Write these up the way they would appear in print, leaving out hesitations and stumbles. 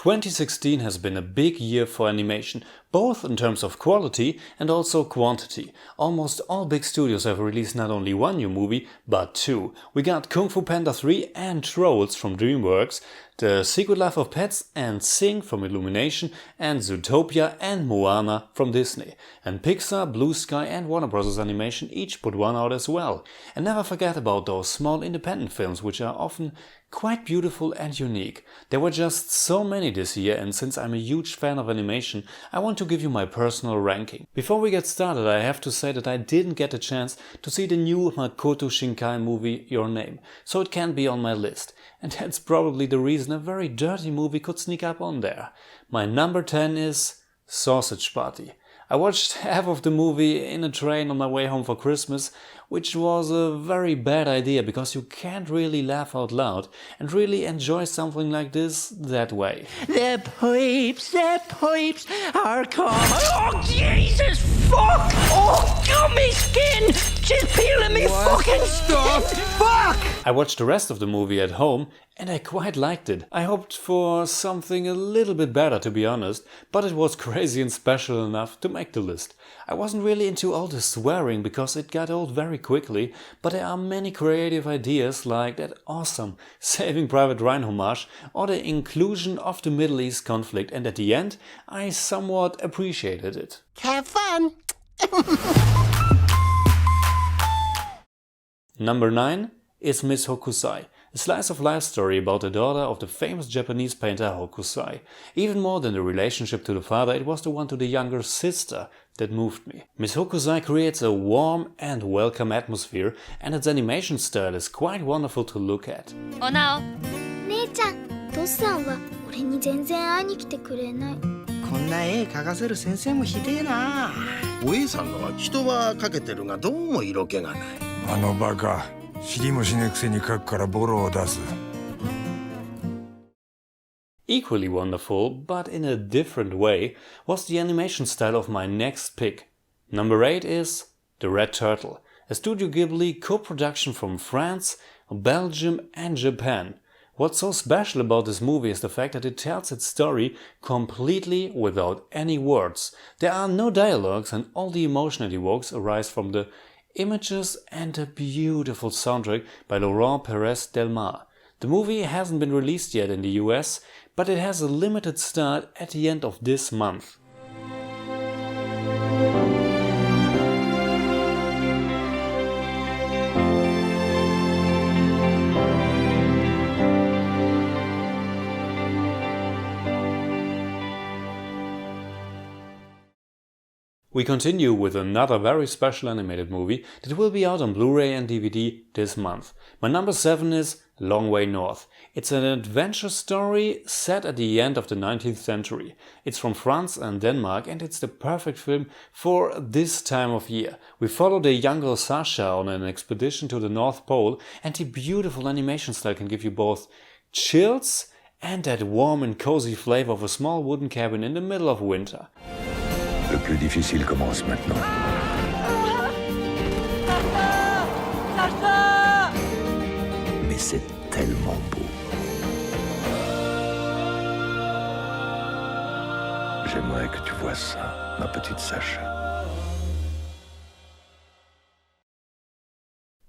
2016 has been a big year for animation, both in terms of quality and also quantity. Almost all big studios have released not only one new movie, but two. We got Kung Fu Panda 3 and Trolls from DreamWorks, The Secret Life of Pets and Sing from Illumination, and Zootopia and Moana from Disney. And Pixar, Blue Sky and Warner Bros. Animation each put one out as well. And never forget about those small independent films, which are often quite beautiful and unique. There were just so many this year, and since I'm a huge fan of animation, I want to give you my personal ranking. Before we get started, I have to say that I didn't get a chance to see the new Makoto Shinkai movie Your Name, so it can't be on my list. And that's probably the reason a very dirty movie could sneak up on there. My number 10 is Sausage Party. I watched half of the movie in a train on my way home for Christmas, which was a very bad idea because you can't really laugh out loud and really enjoy something like this that way. The pipes are coming. Oh, Jesus, fuck! Oh, gummy skin! She's peeling me fucking stuff! Fuck! I watched the rest of the movie at home and I quite liked it. I hoped for something a little bit better, to be honest, but it was crazy and special enough to make the list. I wasn't really into all the swearing because it got old very quickly, but there are many creative ideas like that awesome Saving Private Ryan homage or the inclusion of the Middle East conflict, and at the end I somewhat appreciated it. Have fun! Number 9 is Miss Hokusai. A slice of life story about the daughter of the famous Japanese painter Hokusai. Even more than the relationship to the father, it was the one to the younger sister that moved me. Miss Hokusai creates a warm and welcome atmosphere, and its animation style is quite wonderful to look at. Oh no. 姉ちゃん、トシさんは俺に全然会いに来てくれない。こんな絵描かせる先生もひでえな。おえさんのは人は描けてるがどうも色気がない。あのバカ、知りもしねえくせに描くからボロを出す。Equally wonderful, but in a different way, was the animation style of my next pick. Number 8 is The Red Turtle, a Studio Ghibli co-production from France, Belgium and Japan. What's so special about this movie is the fact that it tells its story completely without any words. There are no dialogues and all the emotion it evokes arise from the images and a beautiful soundtrack by Laurent Perez Del Mar. The movie hasn't been released yet in the US, but it has a limited start at the end of this month. We continue with another very special animated movie that will be out on Blu-ray and DVD this month. My number 7 is Long Way North. It's an adventure story set at the end of the 19th century. It's from France and Denmark, and it's the perfect film for this time of year. We follow the young girl Sasha on an expedition to the North Pole, and the beautiful animation style can give you both chills and that warm and cozy flavor of a small wooden cabin in the middle of winter. Le plus difficile commence maintenant. Mais c'est tellement beau. J'aimerais que tu vois ça, ma petite Sacha.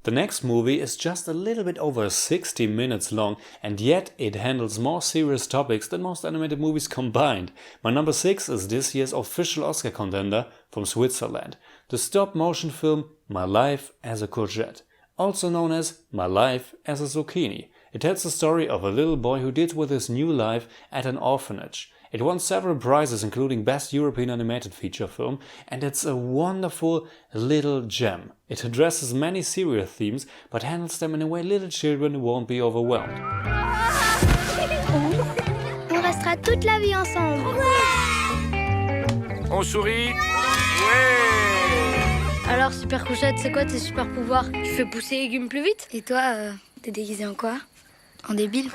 The next movie is just a little bit over 60 minutes long, and yet it handles more serious topics than most animated movies combined. My number 6 is this year's official Oscar contender from Switzerland, the stop-motion film My Life as a Courgette, also known as My Life as a Zucchini. It tells the story of a little boy who deals with his new life at an orphanage. It won several prizes, including Best European Animated Feature Film, and it's a wonderful little gem. It addresses many serious themes, but handles them in a way little children won't be overwhelmed. On restera toute la vie ensemble. On sourit. Ouais. Alors, super couchette, c'est quoi tes super pouvoirs? Tu fais pousser les légumes plus vite? Et toi, t'es déguisé en quoi? En débile?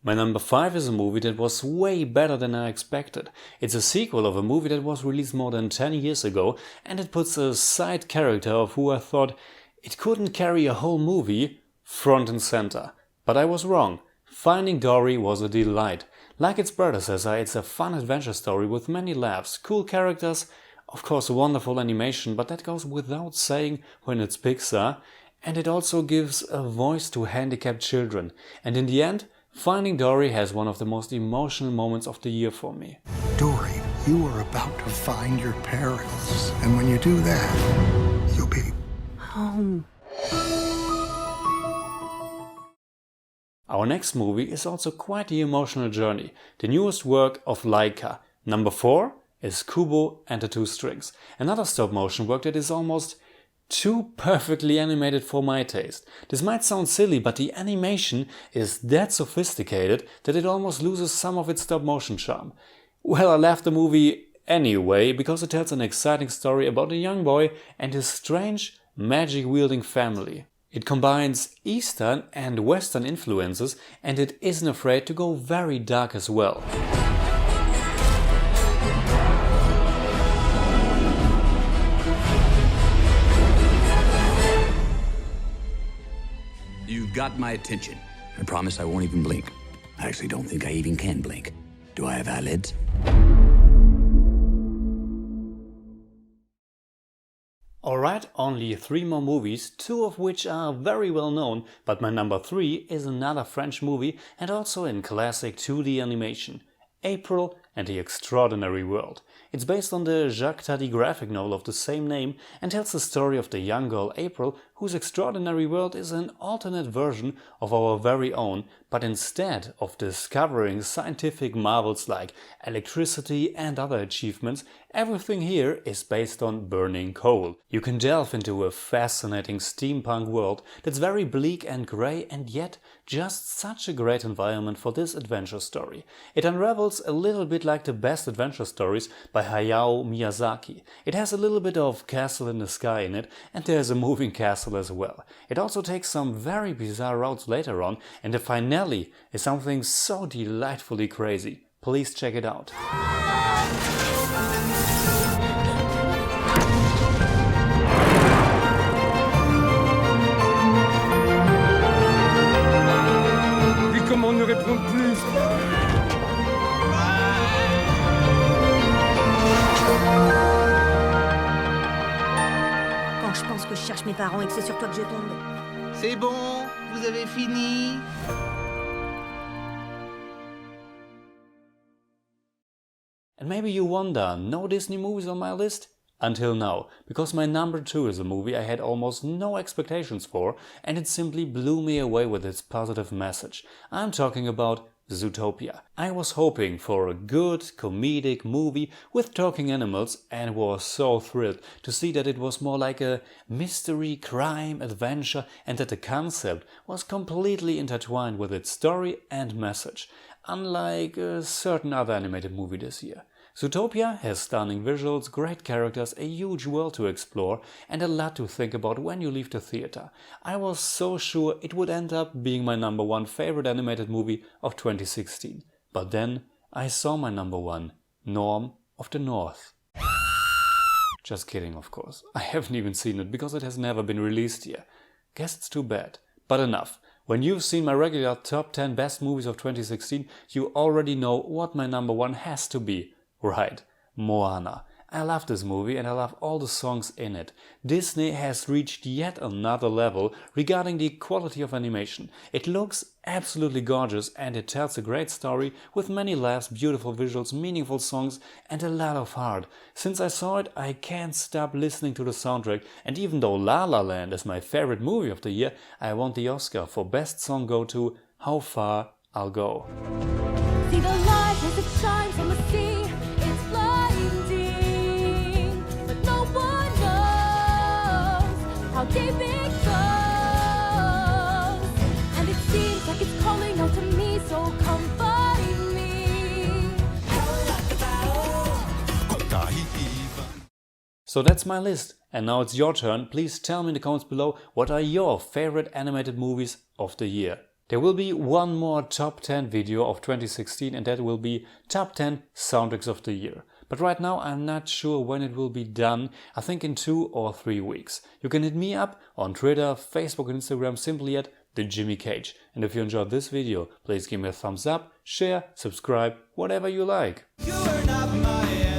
My number 5 is a movie that was way better than I expected. It's a sequel of a movie that was released more than 10 years ago, and it puts a side character of who I thought it couldn't carry a whole movie front and center. But I was wrong. Finding Dory was a delight. Like its predecessor, it's a fun adventure story with many laughs, cool characters, of course wonderful animation, but that goes without saying when it's Pixar, and it also gives a voice to handicapped children. And in the end, Finding Dory has one of the most emotional moments of the year for me. Dory, you are about to find your parents. And when you do that, you'll be Home. Our next movie is also quite the emotional journey, the newest work of Laika. Number 4 is Kubo and the Two Strings, another stop-motion work that is almost too perfectly animated for my taste. This might sound silly, but the animation is that sophisticated that it almost loses some of its stop-motion charm. Well, I left the movie anyway because it tells an exciting story about a young boy and his strange, magic-wielding family. It combines Eastern and Western influences, and it isn't afraid to go very dark as well. You've got my attention. I promise I won't even blink. I actually don't think I even can blink. Do I have eyelids? Alright, only 3 more movies, 2 of which are very well known, but my number 3 is another French movie and also in classic 2D animation. April and the Extraordinary World. It's based on the Jacques Tati graphic novel of the same name and tells the story of the young girl April, whose extraordinary world is an alternate version of our very own, but instead of discovering scientific marvels like electricity and other achievements, everything here is based on burning coal. You can delve into a fascinating steampunk world that's very bleak and grey, and yet just such a great environment for this adventure story. It unravels a little bit like the best adventure stories by Hayao Miyazaki. It has a little bit of Castle in the Sky in it, and there's a moving castle as well. It also takes some very bizarre routes later on, and the finale is something so delightfully crazy. Please check it out. Comment on ne répond plus? Quand je pense que je cherche mes parents et que c'est sur toi que je tombe. C'est bon, vous avez fini? And maybe you wonder, no Disney movies on my list? Until now, because my number 2 is a movie I had almost no expectations for, and it simply blew me away with its positive message. I'm talking about Zootopia. I was hoping for a good, comedic movie with talking animals and was so thrilled to see that it was more like a mystery, crime, adventure, and that the concept was completely intertwined with its story and message, unlike a certain other animated movie this year. Zootopia has stunning visuals, great characters, a huge world to explore, and a lot to think about when you leave the theater. I was so sure it would end up being my number 1 favorite animated movie of 2016. But then I saw my number 1, Norm of the North. Just kidding, of course. I haven't even seen it because it has never been released here. Guess it's too bad. But enough. When you've seen my regular top 10 best movies of 2016, you already know what my number 1 has to be. Right, Moana. I love this movie and I love all the songs in it. Disney has reached yet another level regarding the quality of animation. It looks absolutely gorgeous and it tells a great story with many laughs, beautiful visuals, meaningful songs and a lot of heart. Since I saw it, I can't stop listening to the soundtrack, and even though La La Land is my favorite movie of the year, I want the Oscar for Best Song go to How Far I'll Go. See the light as it shines on the sea. It's blinding, but no one knows how deep it goes. And it seems like it's calling out to me, so come find me. So that's my list, and now it's your turn. Please tell me in the comments below what are your favorite animated movies of the year. There will be one more top 10 video of 2016, and that will be top 10 soundtracks of the year. But right now I'm not sure when it will be done, I think in 2 or 3 weeks. You can hit me up on Twitter, Facebook and Instagram simply at the Jimmy Cage. And if you enjoyed this video, please give me a thumbs up, share, subscribe, whatever you like. You are not my